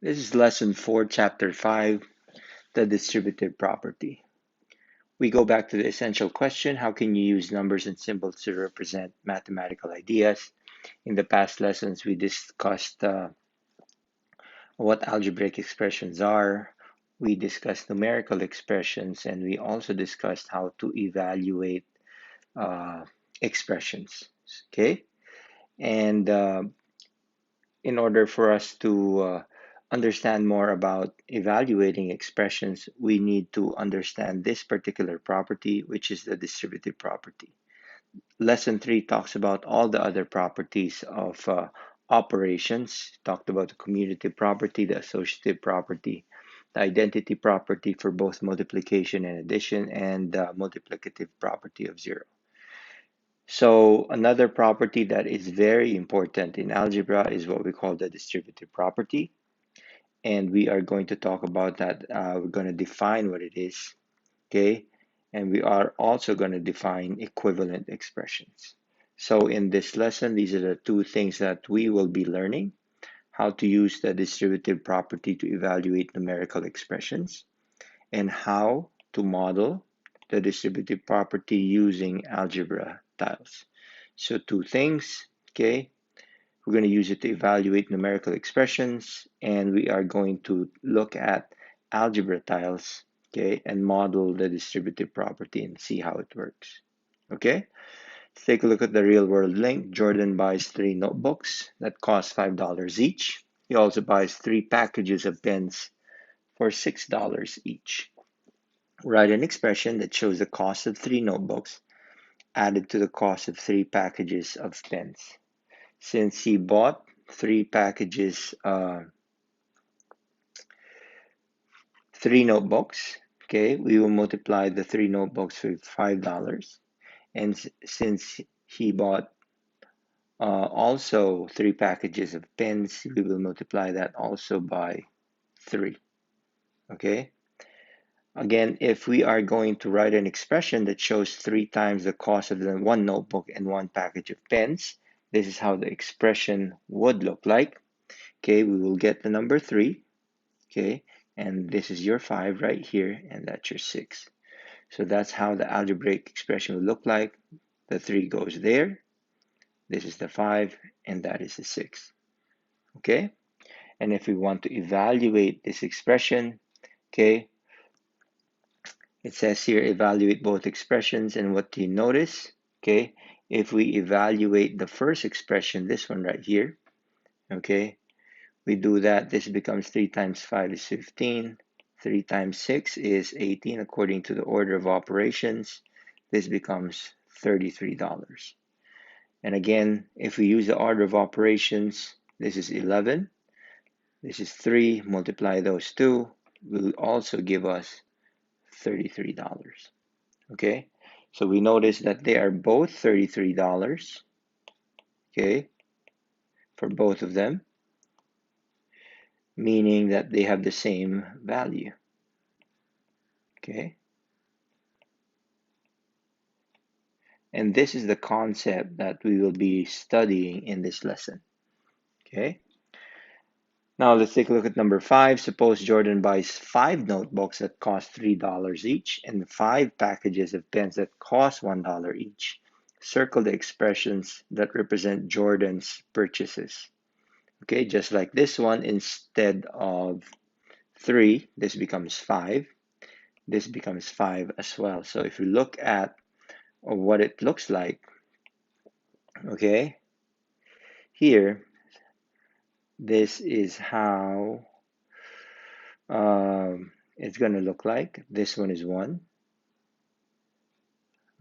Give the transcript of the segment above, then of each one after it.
This is lesson 4, chapter 5, the distributive property. We go back to the essential question, how can you use numbers and symbols to represent mathematical ideas? In the past lessons, we discussed what algebraic expressions are. We discussed numerical expressions, and we also discussed how to evaluate uh, expressions. Okay, and in order for us to understand more about evaluating expressions, we need to understand this particular property, which is the distributive property. Lesson 3 talks about all the other properties of operations. Talked about the commutative property, the associative property, the identity property for both multiplication and addition, and the multiplicative property of zero. So another property that is very important in algebra is what we call the distributive property. And we are going to talk about that. We're going to define what it is, okay? And we are also going to define equivalent expressions. So in this lesson, these are the two things that we will be learning: how to use the distributive property to evaluate numerical expressions, and how to model the distributive property using algebra tiles. So two things, okay? We're going to use it to evaluate numerical expressions, and we are going to look at algebra tiles, okay, and model the distributive property and see how it works. Okay, let's take a look at the real world link. Jordan buys 3 notebooks that cost $5 each. He also buys 3 packages of pens for $6 each. Write an expression that shows the cost of 3 notebooks added to the cost of 3 packages of pens. Since he bought 3 packages, 3 notebooks, okay, we will multiply the 3 notebooks with $5. And since he bought also 3 packages of pens, we will multiply that also by 3. Okay. Again, if we are going to write an expression that shows 3 times the cost of the 1 notebook and 1 package of pens, this is how the expression would look like. Okay, we will get the number 3. Okay, and this is your 5 right here, and that's your 6. So that's how the algebraic expression will look like. The 3 goes there, this is the 5, and that is the 6. Okay, and if we want to evaluate this expression, okay, it says here evaluate both expressions, and what do you notice? Okay, if we evaluate the first expression, this one right here, okay, we do that, this becomes 3 times 5 is 15. 3 times 6 is 18 according to the order of operations. This becomes $33. And again, if we use the order of operations, this is 11, this is 3, multiply those two, will also give us $33. Okay, so we notice that they are both $33, okay, for both of them, meaning that they have the same value. Okay, and this is the concept that we will be studying in this lesson. Okay, now let's take a look at number 5. Suppose Jordan buys 5 notebooks that cost $3 each and 5 packages of pens that cost $1 each. Circle the expressions that represent Jordan's purchases. Okay, just like this one, instead of 3, this becomes 5. This becomes 5 as well. So if you look at what it looks like, okay, here, this is how it's going to look like. This one is 1.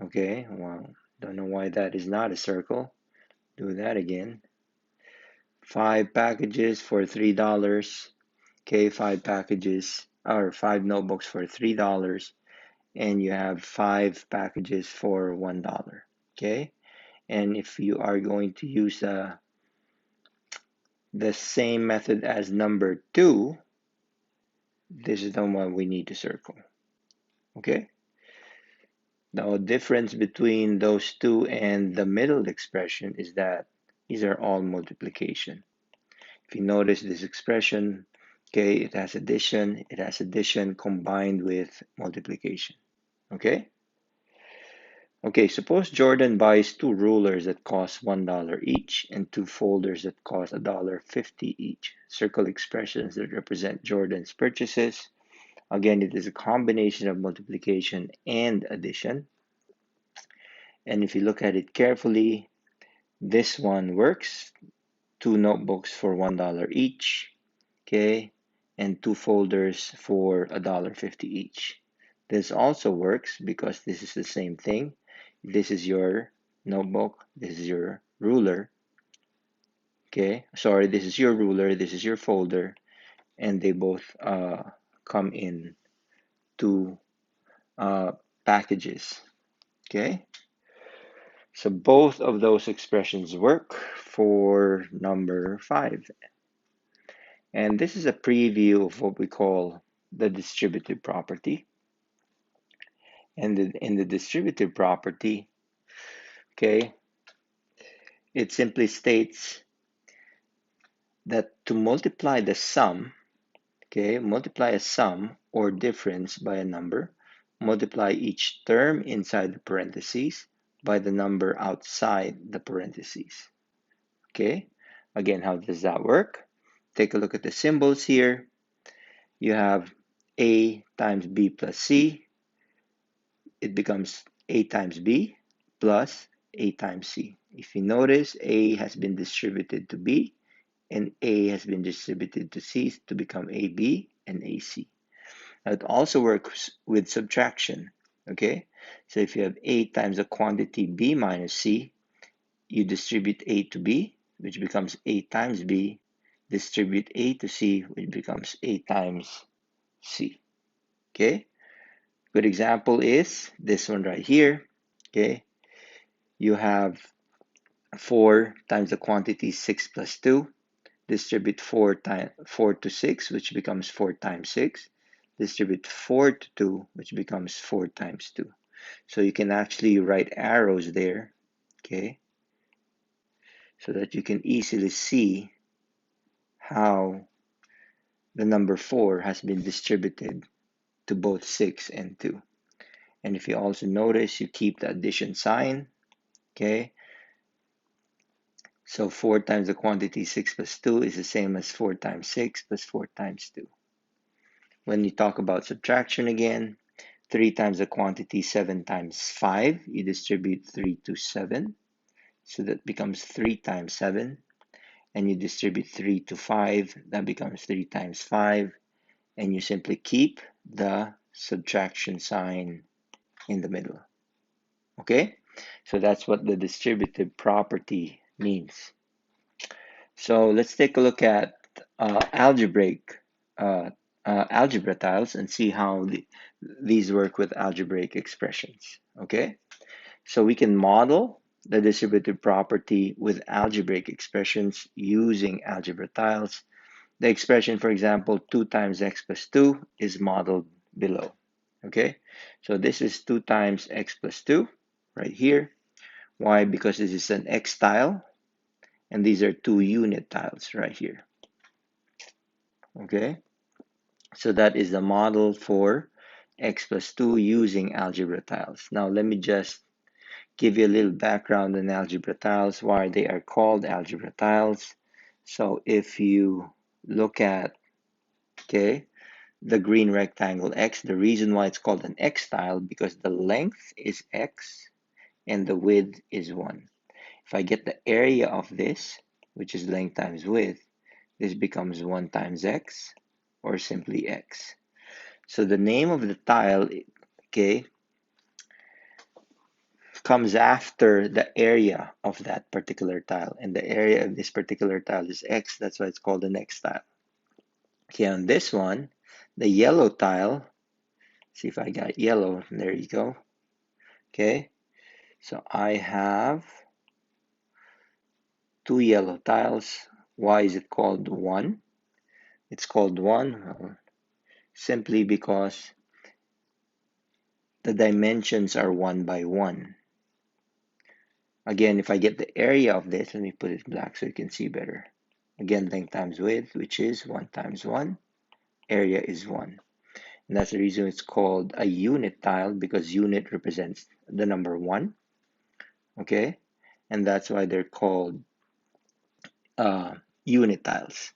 Okay, well, don't know why that is not a circle. Do that again. 5 packages for $3. Okay, 5 packages or 5 notebooks for $3. And you have 5 packages for $1. Okay, and if you are going to use the same method as number 2, this is the one we need to circle. Okay, the difference between those two and the middle expression is that these are all multiplication. If you notice this expression, Okay, it has addition combined with multiplication. Okay? Okay, suppose Jordan buys two rulers that cost $1 each and two folders that cost $1.50 each. Circle expressions that represent Jordan's purchases. Again, it is a combination of multiplication and addition. And if you look at it carefully, this one works. Two notebooks for $1 each, okay, and two folders for $1.50 each. This also works because this is the same thing. This is your notebook, this is your ruler, okay, sorry, this is your ruler, this is your folder, and they both come in two packages, okay. So both of those expressions work for number 5. And this is a preview of what we call the distributive property. And in the distributive property, okay, it simply states that to multiply the sum, okay, multiply a sum or difference by a number, multiply each term inside the parentheses by the number outside the parentheses. Okay, again, how does that work? Take a look at the symbols here. You have A times B plus C. It becomes A times B plus A times C. If you notice, A has been distributed to B and A has been distributed to C to become AB and AC. Now it also works with subtraction, okay? So if you have A times the quantity B minus C, you distribute A to B, which becomes A times B, distribute A to C, which becomes A times C, okay? Good example is this one right here, okay? You have 4 times the quantity 6 plus 2, distribute 4 to 6, which becomes 4 times 6, distribute 4 to 2, which becomes 4 times 2. So you can actually write arrows there, okay, so that you can easily see how the number 4 has been distributed to both 6 and 2. And if you also notice, you keep the addition sign, okay. So 4 times the quantity 6 plus 2 is the same as 4 times 6 plus 4 times 2. When you talk about subtraction again, 3 times the quantity 7 times 5, you distribute 3 to 7. So that becomes 3 times 7. And you distribute 3 to 5, that becomes 3 times 5. And you simply keep the subtraction sign in the middle. Okay? So that's what the distributive property means. So let's take a look at algebraic algebra tiles and see how these work with algebraic expressions. Okay, so we can model the distributive property with algebraic expressions using algebra tiles. The expression, for example, 2 times x plus 2 is modeled below. Okay, so this is 2 times x plus 2 right here. Why? Because this is an x tile and these are two unit tiles right here. Okay, so that is the model for x plus 2 using algebra tiles. Now let me just give you a little background on algebra tiles, why they are called algebra tiles. So if you look at, okay, the green rectangle x, the reason why it's called an x tile because the length is x and the width is 1. If I get the area of this, which is length times width, this becomes 1 times x or simply x. So the name of the tile, okay, comes after the area of that particular tile. And the area of this particular tile is x. That's why it's called an x tile. Okay, on this one, the yellow tile, see if I got yellow. There you go. Okay, so I have two yellow tiles. Why is it called 1? It's called 1 simply because the dimensions are 1 by 1. Again, if I get the area of this, let me put it black so you can see better. Again, length times width, which is 1 times 1. area is 1. And that's the reason it's called a unit tile, because unit represents the number 1. Okay? And that's why they're called unit tiles.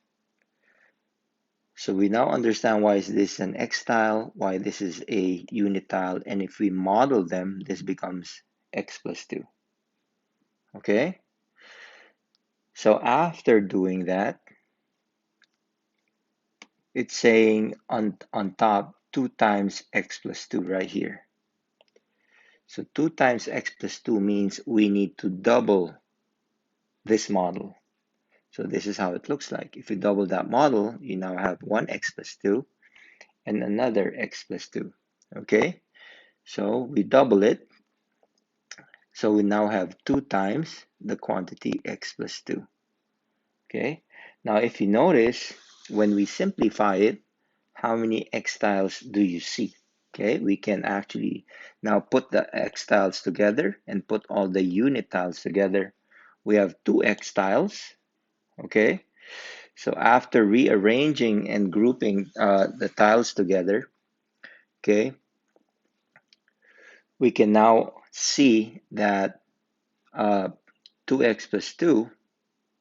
So we now understand why is this an X tile, why this is a unit tile, and if we model them, this becomes X plus 2. Okay? So after doing that, it's saying on top 2 times X plus 2 right here. So 2 times X plus 2 means we need to double this model. So this is how it looks like. If you double that model, you now have one X plus 2 and another X plus 2. Okay? So we double it. So we now have 2 times the quantity X plus 2. Okay? Now if you notice, when we simplify it, how many X tiles do you see? Okay, we can actually now put the X tiles together and put all the unit tiles together. We have 2 X tiles. Okay, so after rearranging and grouping the tiles together, okay, we can now see that 2x plus 2,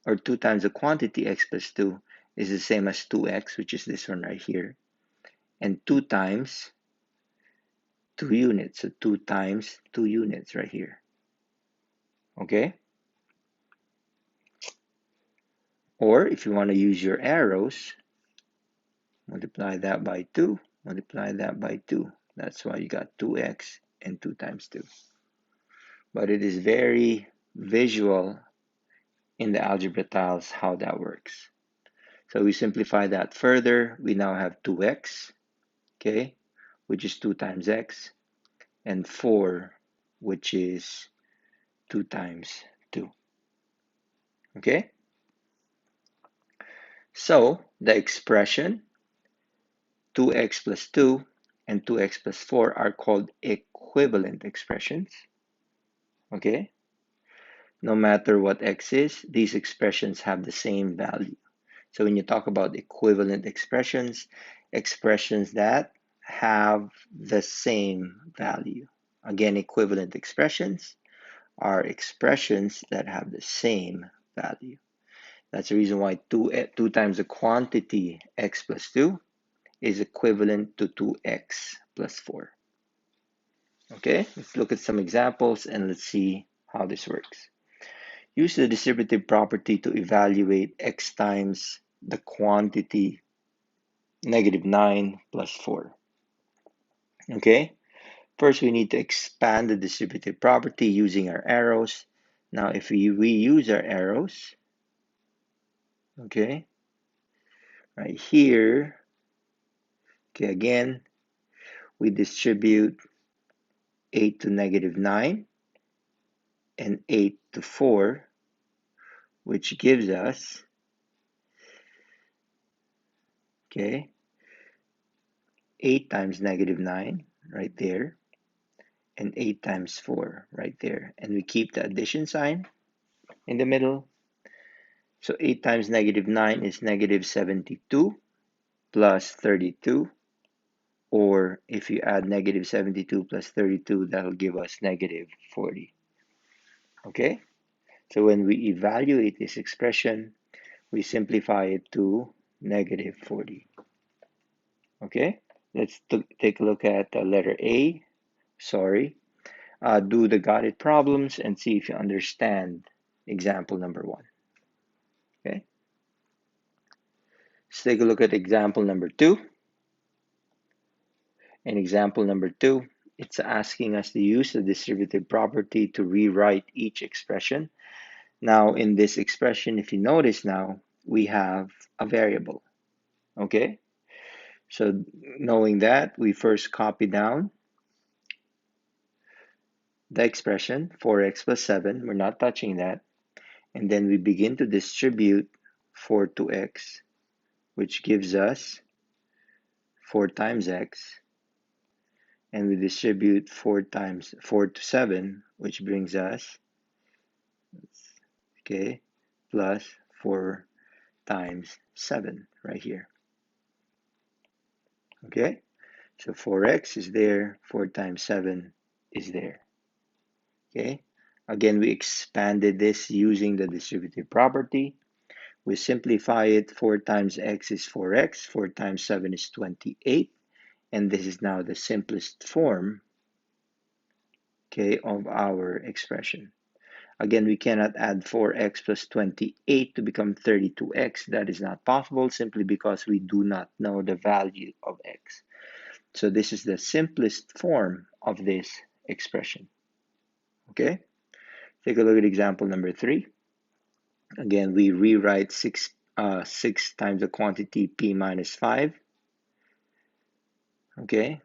or 2 times the quantity x plus 2, is the same as 2x, which is this one right here, and 2 times 2 units, so 2 times 2 units right here. Okay, or if you want to use your arrows, multiply that by 2, multiply that by 2. That's why you got 2x and 2 times 2. But it is very visual in the algebra tiles how that works. So we simplify that further. We now have 2x, okay, which is 2 times x, and 4, which is 2 times 2. Okay? So the expression 2x plus 2 and 2x plus 4 are called equivalent expressions. Okay? No matter what x is, these expressions have the same value. So when you talk about equivalent expressions, expressions that have the same value. Again, equivalent expressions are expressions that have the same value. That's the reason why 2 times the quantity x plus 2 is equivalent to 2x plus 4. Okay, let's look at some examples and let's see how this works. Use the distributive property to evaluate x times the quantity -9 plus 4. Okay, first we need to expand the distributive property using our arrows. Now if we use our arrows, okay, right here, okay, again, we distribute 8 to -9 and 8 to 4, which gives us, okay, 8 times -9 right there, and 8 times 4 right there. And we keep the addition sign in the middle. So 8 times -9 is -72 plus 32. Or if you add -72 plus 32, that'll give us -40. Okay? So when we evaluate this expression, we simplify it to -40. Okay? Let's take a look at letter A. Sorry. Do the got it problems and see if you understand example number 1. Okay? Let's take a look at example number 2. In example number 2, it's asking us to use the distributive property to rewrite each expression. Now, in this expression, if you notice now, we have a variable. Okay? So knowing that, we first copy down the expression 4x plus 7. We're not touching that. And then we begin to distribute 4 to x, which gives us 4 times x. And we distribute 4 times 4 to 7, which brings us, okay, plus 4 times 7 right here. Okay, so 4x is there, 4 times 7 is there. Okay, again, we expanded this using the distributive property. We simplify it. 4 times x is 4x, 4 times 7 is 28, and this is now the simplest form, okay, of our expression. Again, we cannot add 4x plus 28 to become 32x. That is not possible simply because we do not know the value of x. So this is the simplest form of this expression. Okay, take a look at example number 3. Again, we rewrite 6 times the quantity p minus 5. Okay,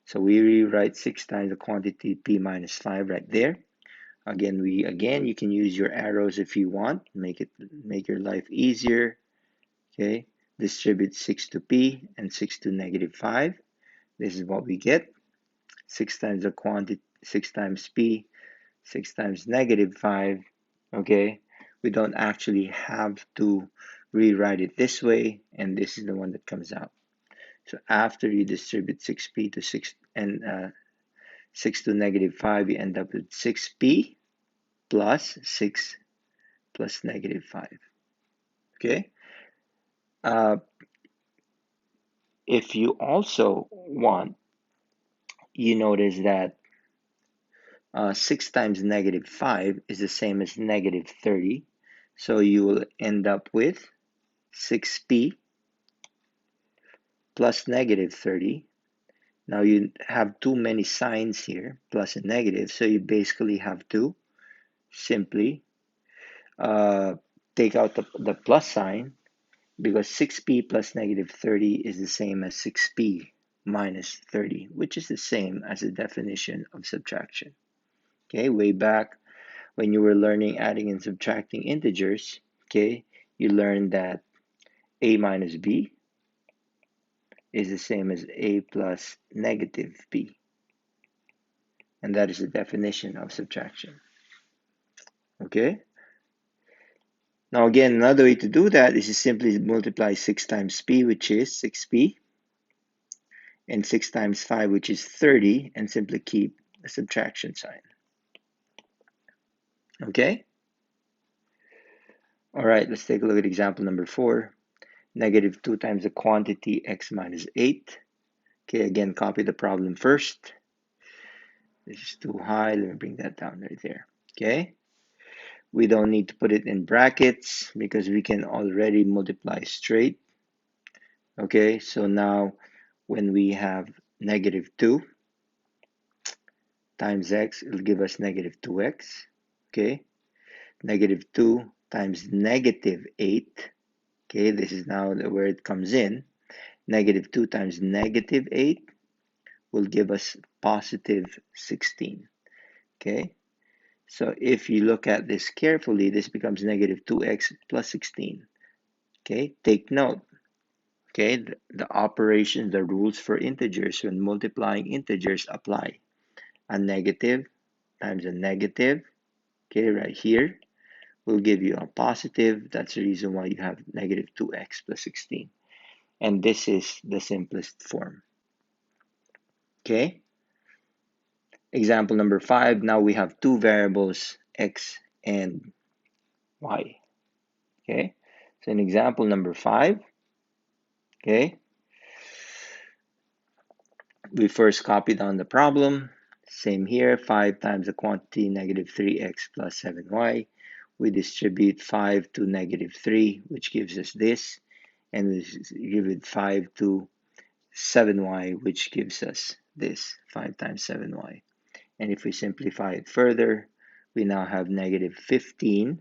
so we rewrite 6 times the quantity p minus 5 right there. Again, you can use your arrows if you want, make your life easier. Okay, distribute 6 to p and 6 to negative 5. This is what we get. 6 times the quantity, 6 times p, 6 times negative 5. Okay, we don't actually have to rewrite it this way, and this is the one that comes out. So after you distribute 6p to 6 and 6 to negative 5, you end up with 6p plus 6 plus negative 5. Okay. If you also want, you notice that 6 times negative 5 is the same as negative 30. So you will end up with 6p plus negative 30. Now you have too many signs here, plus and negative, so you basically have to simply take out the plus sign, because 6p plus negative 30 is the same as 6p minus 30, which is the same as the definition of subtraction. Okay, way back when you were learning adding and subtracting integers, okay, you learned that a minus b is the same as a plus negative b, and that is the definition of subtraction. Okay, now again, another way to do that is to simply multiply 6 times p, which is 6p, and 6 times 5, which is 30, and simply keep a subtraction sign. Okay? All right, let's take a look at example number 4. Negative 2 times the quantity x minus 8. Okay, again, copy the problem first. This is too high. Let me bring that down right there. Okay? We don't need to put it in brackets because we can already multiply straight. Okay, so now when we have negative 2 times x, it'll give us negative 2x. Okay, negative 2 times negative 8. Okay, this is now where it comes in. Negative 2 times negative 8 will give us positive 16. Okay, so if you look at this carefully, this becomes negative 2x plus 16. Okay, take note. Okay, the operations, the rules for integers when multiplying integers apply. A negative times a negative, okay, right here, will give you a positive. That's the reason why you have negative 2x plus 16. And this is the simplest form. Okay. Example number 5. Now we have two variables, x and y. Okay. So in example number 5, okay, we first copy down the problem. Same here, 5 times the quantity negative 3x plus 7y. We distribute 5 to negative 3, which gives us this. And we give it 5 to 7y, which gives us this, 5 times 7y. And if we simplify it further, we now have negative 15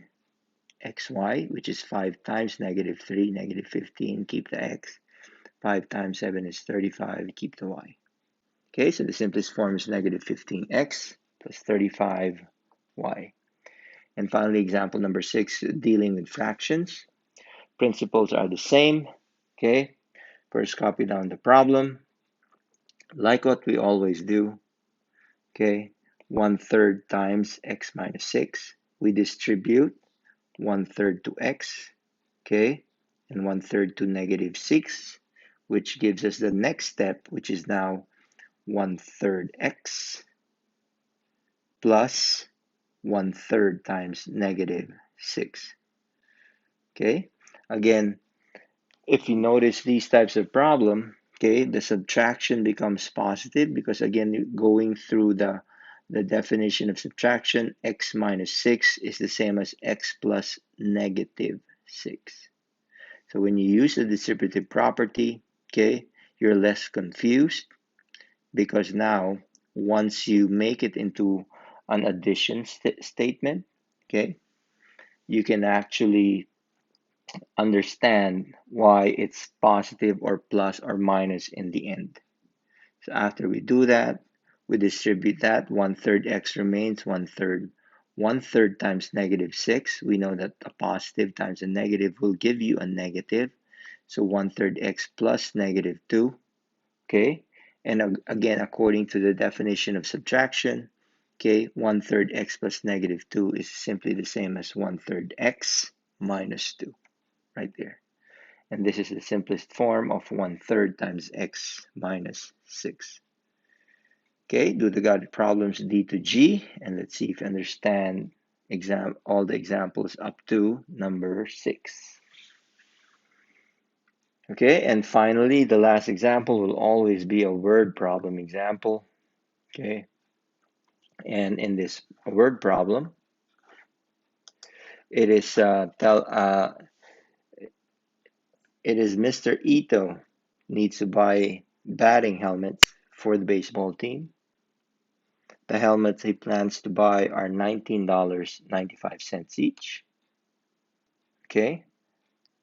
xy, which is 5 times negative 3, negative 15, keep the x. 5 times 7 is 35, keep the y. Okay, so the simplest form is negative 15x plus 35y. And finally, example number 6, dealing with fractions. Principles are the same. Okay, first copy down the problem, like what we always do. Okay, 1/3 times x minus 6. We distribute 1/3 to x, okay, and 1/3 to negative 6. which gives us the next step, which is now 1/3 x plus 1/3 times -6. Okay, again, if you notice these types of problem, okay, the subtraction becomes positive because again, going through the definition of subtraction, x minus 6 is the same as x plus -6. So when you use the distributive property, okay, you're less confused because now once you make it into an addition statement, okay, you can actually understand why it's positive or plus or minus in the end. So after we do that, we distribute that. 1/3 x remains 1/3. 1/3 times -6, we know that a positive times a negative will give you a negative. So 1/3 x plus -2, okay? And again, according to the definition of subtraction, okay, 1/3 x plus -2 is simply the same as 1/3 x minus 2, right there. And this is the simplest form of 1/3 times x minus 6. Okay, do the guided problems D to G, and let's see if you understand all the examples up to number 6. Okay, and finally, the last example will always be a word problem example. Okay, and in this word problem, it is Mr. Ito needs to buy batting helmets for the baseball team. The helmets he plans to buy are $19.95 each. Okay,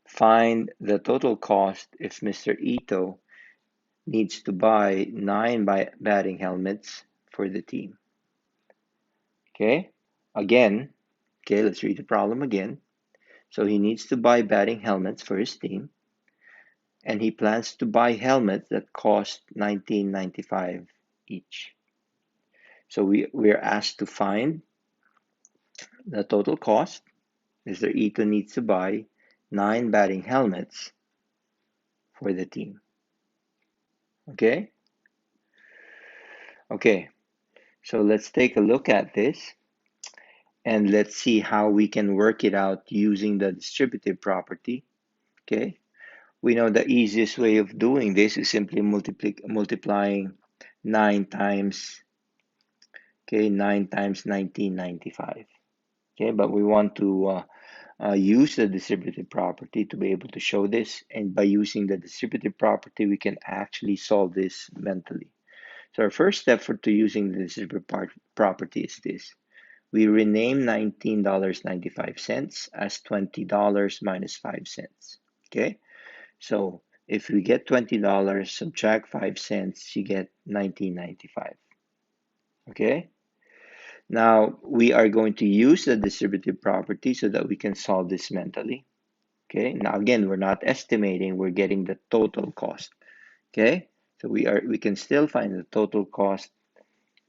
find the total cost if Mr. Ito needs to buy 9 batting helmets for the team. Okay, again, okay, let's read the problem again. So he needs to buy batting helmets for his team, and he plans to buy helmets that cost $19.95 each. So we're asked to find the total cost. Mr. Ito needs to buy 9 batting helmets for the team. Okay? Okay, so let's take a look at this and let's see how we can work it out using the distributive property. Okay, we know the easiest way of doing this is simply multiplying 9 times, okay, 9 times 1995. Okay, but we want to use the distributive property to be able to show this, and by using the distributive property we can actually solve this mentally. So our first step to using the distributive property is this. We rename $19.95 as $20 minus 5 cents. Okay, so if we get $20, subtract 5 cents, you get $19.95. Okay, now we are going to use the distributive property so that we can solve this mentally. Okay, now again, we're not estimating, we're getting the total cost. Okay, so we can still find the total cost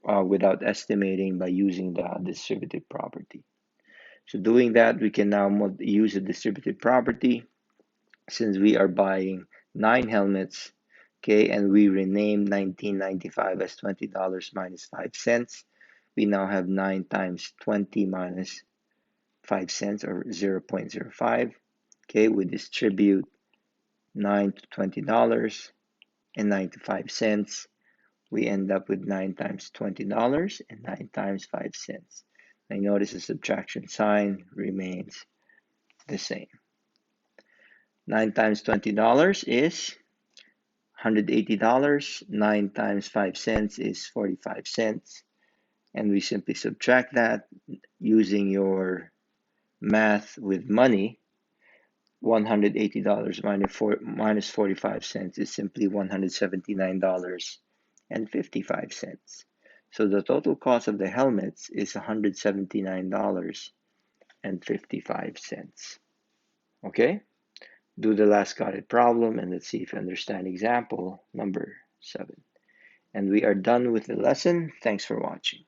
without estimating by using the distributive property. So doing that, we can now use the distributive property since we are buying 9 helmets, okay, and we rename 1995 as $20 minus 5 cents. We now have 9 times 20 minus 5 cents, or 0.05. Okay, we distribute 9 to $20 and 95 cents. We end up with 9 times $20 and 9 times 5 cents. Now notice the subtraction sign remains the same. 9 times $20 is $180. 9 times 5 cents is 45 cents. And we simply subtract that using your math with money. $180 minus 45 cents is simply $179.55. So the total cost of the helmets is $179.55. Okay? Do the last guided problem and let's see if you understand example number 7. And we are done with the lesson. Thanks for watching.